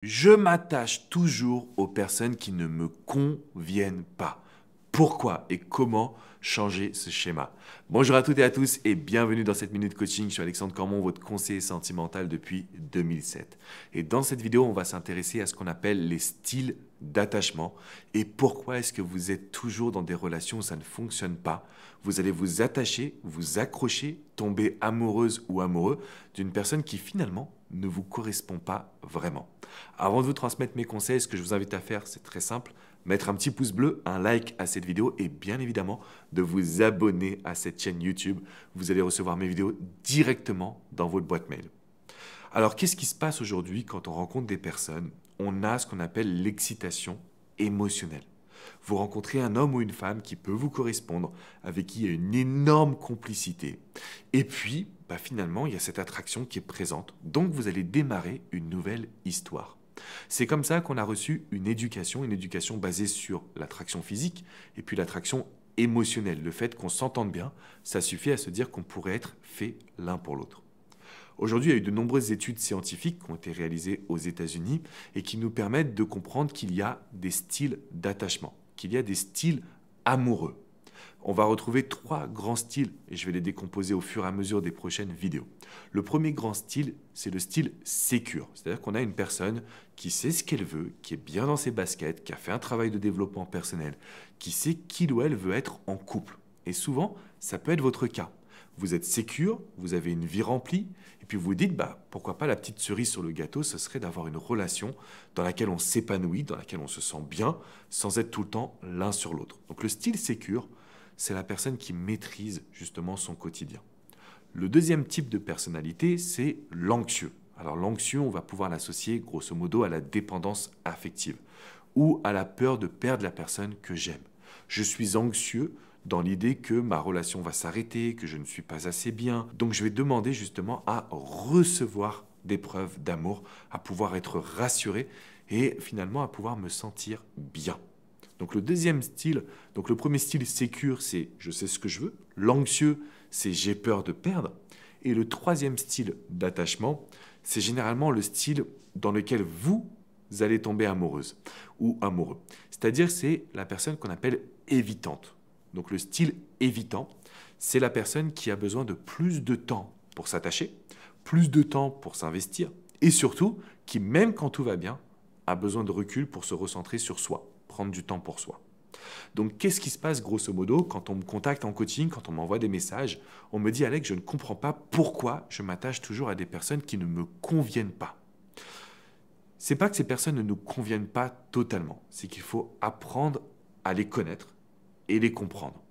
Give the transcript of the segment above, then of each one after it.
Je m'attache toujours aux personnes qui ne me conviennent pas. Pourquoi et comment changer ce schéma? Bonjour à toutes et à tous et bienvenue dans cette minute coaching. Je suis Alexandre Cormon, votre conseiller sentimental depuis 2007. Et dans cette vidéo, on va s'intéresser à ce qu'on appelle les styles d'attachement et pourquoi est-ce que vous êtes toujours dans des relations où ça ne fonctionne pas. Vous allez vous attacher, vous accrocher, tomber amoureuse ou amoureux d'une personne qui finalement ne vous correspond pas vraiment. Avant de vous transmettre mes conseils, ce que je vous invite à faire, c'est très simple. Mettre un petit pouce bleu, un like à cette vidéo et bien évidemment de vous abonner à cette chaîne YouTube. Vous allez recevoir mes vidéos directement dans votre boîte mail. Alors, qu'est-ce qui se passe aujourd'hui quand on rencontre des personnes? On a ce qu'on appelle l'excitation émotionnelle. Vous rencontrez un homme ou une femme qui peut vous correspondre, avec qui il y a une énorme complicité. Et puis, finalement, il y a cette attraction qui est présente. Donc, vous allez démarrer une nouvelle histoire. C'est comme ça qu'on a reçu une éducation basée sur l'attraction physique et puis l'attraction émotionnelle. Le fait qu'on s'entende bien, ça suffit à se dire qu'on pourrait être fait l'un pour l'autre. Aujourd'hui, il y a eu de nombreuses études scientifiques qui ont été réalisées aux États-Unis et qui nous permettent de comprendre qu'il y a des styles d'attachement, qu'il y a des styles amoureux. On va retrouver trois grands styles et je vais les décomposer au fur et à mesure des prochaines vidéos. Le premier grand style, c'est le style sécure. C'est-à-dire qu'on a une personne qui sait ce qu'elle veut, qui est bien dans ses baskets, qui a fait un travail de développement personnel, qui sait qu'il ou elle veut être en couple. Et souvent, ça peut être votre cas. Vous êtes sécure, vous avez une vie remplie, et puis vous vous dites, pourquoi pas la petite cerise sur le gâteau, ce serait d'avoir une relation dans laquelle on s'épanouit, dans laquelle on se sent bien, sans être tout le temps l'un sur l'autre. Donc le style sécure, c'est la personne qui maîtrise justement son quotidien. Le deuxième type de personnalité, c'est l'anxieux. Alors l'anxieux, on va pouvoir l'associer grosso modo à la dépendance affective ou à la peur de perdre la personne que j'aime. Je suis anxieux dans l'idée que ma relation va s'arrêter, que je ne suis pas assez bien. Donc je vais demander justement à recevoir des preuves d'amour, à pouvoir être rassuré et finalement à pouvoir me sentir bien. Donc le deuxième style, donc le premier style sécure, c'est je sais ce que je veux. L'anxieux, c'est j'ai peur de perdre. Et le troisième style d'attachement, c'est généralement le style dans lequel vous allez tomber amoureuse ou amoureux. C'est-à-dire c'est la personne qu'on appelle évitante. Donc le style évitant, c'est la personne qui a besoin de plus de temps pour s'attacher, plus de temps pour s'investir et surtout qui, même quand tout va bien, a besoin de recul pour se recentrer sur soi, prendre du temps pour soi. Donc qu'est-ce qui se passe grosso modo quand on me contacte en coaching, quand on m'envoie des messages? On me dit Alex, je ne comprends pas pourquoi je m'attache toujours à des personnes qui ne me conviennent pas. C'est pas que ces personnes ne nous conviennent pas totalement, c'est qu'il faut apprendre à les connaître et les comprendre.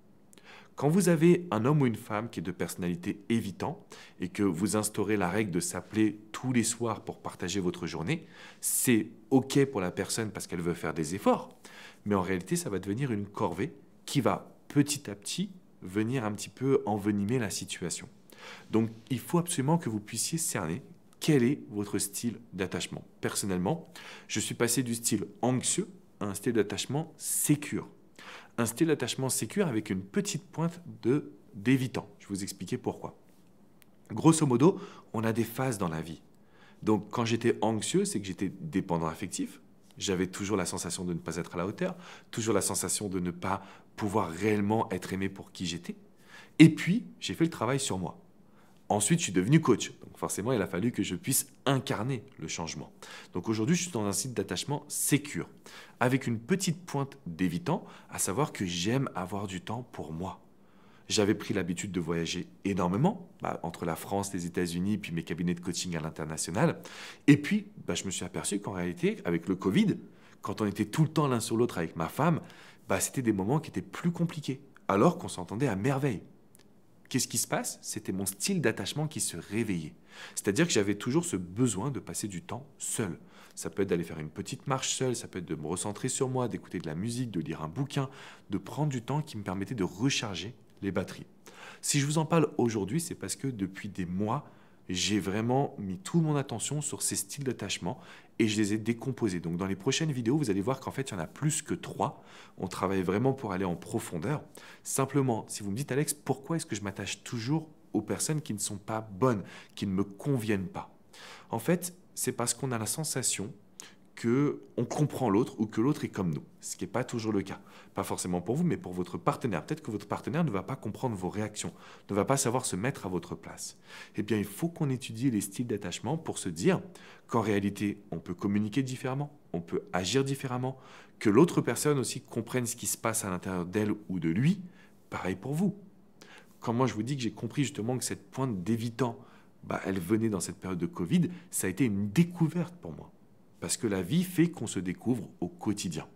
Quand vous avez un homme ou une femme qui est de personnalité évitant et que vous instaurez la règle de s'appeler tous les soirs pour partager votre journée, c'est OK pour la personne parce qu'elle veut faire des efforts, mais en réalité, ça va devenir une corvée qui va petit à petit venir un petit peu envenimer la situation. Donc, il faut absolument que vous puissiez cerner quel est votre style d'attachement. Personnellement, je suis passé du style anxieux à un style d'attachement sécure. Un style d'attachement sécure avec une petite pointe d'évitant. Je vais vous expliquer pourquoi. Grosso modo, on a des phases dans la vie. Donc quand j'étais anxieux, c'est que j'étais dépendant affectif. J'avais toujours la sensation de ne pas être à la hauteur, toujours la sensation de ne pas pouvoir réellement être aimé pour qui j'étais. Et puis, j'ai fait le travail sur moi. Ensuite, je suis devenu coach. Donc forcément, il a fallu que je puisse incarner le changement. Donc aujourd'hui, je suis dans un site d'attachement sécure, avec une petite pointe d'évitant, à savoir que j'aime avoir du temps pour moi. J'avais pris l'habitude de voyager énormément, entre la France, les États-Unis, puis mes cabinets de coaching à l'international. Et puis, je me suis aperçu qu'en réalité, avec le Covid, quand on était tout le temps l'un sur l'autre avec ma femme, c'était des moments qui étaient plus compliqués, alors qu'on s'entendait à merveille. Qu'est-ce qui se passe? C'était mon style d'attachement qui se réveillait. C'est-à-dire que j'avais toujours ce besoin de passer du temps seul. Ça peut être d'aller faire une petite marche seule, ça peut être de me recentrer sur moi, d'écouter de la musique, de lire un bouquin, de prendre du temps qui me permettait de recharger les batteries. Si je vous en parle aujourd'hui, c'est parce que depuis des mois, j'ai vraiment mis toute mon attention sur ces styles d'attachement et je les ai décomposés. Donc dans les prochaines vidéos, vous allez voir qu'en fait, il y en a plus que 3. On travaille vraiment pour aller en profondeur. Simplement, si vous me dites, Alex, pourquoi est-ce que je m'attache toujours aux personnes qui ne sont pas bonnes, qui ne me conviennent pas? En fait, c'est parce qu'on a la sensation qu'on comprend l'autre ou que l'autre est comme nous, ce qui n'est pas toujours le cas. Pas forcément pour vous, mais pour votre partenaire. Peut-être que votre partenaire ne va pas comprendre vos réactions, ne va pas savoir se mettre à votre place. Eh bien, il faut qu'on étudie les styles d'attachement pour se dire qu'en réalité, on peut communiquer différemment, on peut agir différemment, que l'autre personne aussi comprenne ce qui se passe à l'intérieur d'elle ou de lui. Pareil pour vous. Quand moi je vous dis que j'ai compris justement que cette pointe d'évitant, elle venait dans cette période de Covid, ça a été une découverte pour moi. Parce que la vie fait qu'on se découvre au quotidien.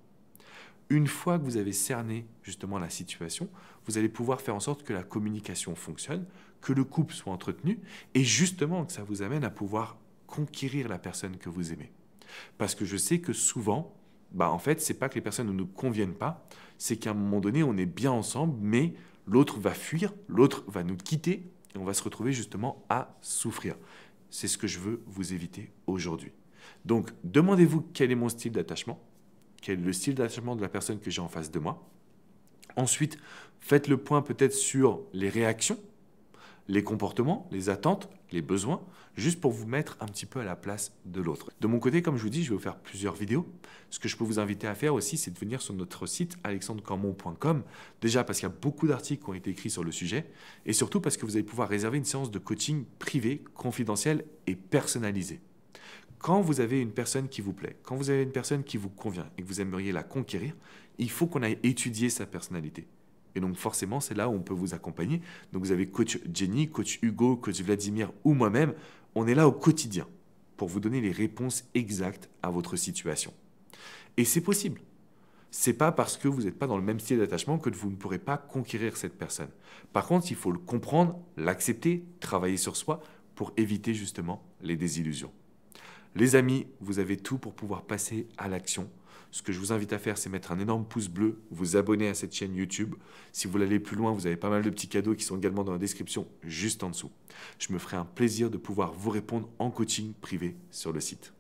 Une fois que vous avez cerné justement la situation, vous allez pouvoir faire en sorte que la communication fonctionne, que le couple soit entretenu et justement que ça vous amène à pouvoir conquérir la personne que vous aimez. Parce que je sais que souvent, en fait, c'est pas que les personnes ne nous conviennent pas, c'est qu'à un moment donné, on est bien ensemble, mais l'autre va fuir, l'autre va nous quitter et on va se retrouver justement à souffrir. C'est ce que je veux vous éviter aujourd'hui. Donc, demandez-vous quel est mon style d'attachement, quel est le style d'attachement de la personne que j'ai en face de moi. Ensuite, faites le point peut-être sur les réactions, les comportements, les attentes, les besoins, juste pour vous mettre un petit peu à la place de l'autre. De mon côté, comme je vous dis, je vais vous faire plusieurs vidéos. Ce que je peux vous inviter à faire aussi, c'est de venir sur notre site alexandrecormon.com. Déjà parce qu'il y a beaucoup d'articles qui ont été écrits sur le sujet et surtout parce que vous allez pouvoir réserver une séance de coaching privée, confidentielle et personnalisée. Quand vous avez une personne qui vous plaît, quand vous avez une personne qui vous convient et que vous aimeriez la conquérir, il faut qu'on aille étudier sa personnalité. Et donc forcément, c'est là où on peut vous accompagner. Donc vous avez coach Jenny, coach Hugo, coach Vladimir ou moi-même. On est là au quotidien pour vous donner les réponses exactes à votre situation. Et c'est possible. C'est pas parce que vous n'êtes pas dans le même style d'attachement que vous ne pourrez pas conquérir cette personne. Par contre, il faut le comprendre, l'accepter, travailler sur soi pour éviter justement les désillusions. Les amis, vous avez tout pour pouvoir passer à l'action. Ce que je vous invite à faire, c'est mettre un énorme pouce bleu, vous abonner à cette chaîne YouTube. Si vous voulez aller plus loin, vous avez pas mal de petits cadeaux qui sont également dans la description juste en dessous. Je me ferai un plaisir de pouvoir vous répondre en coaching privé sur le site.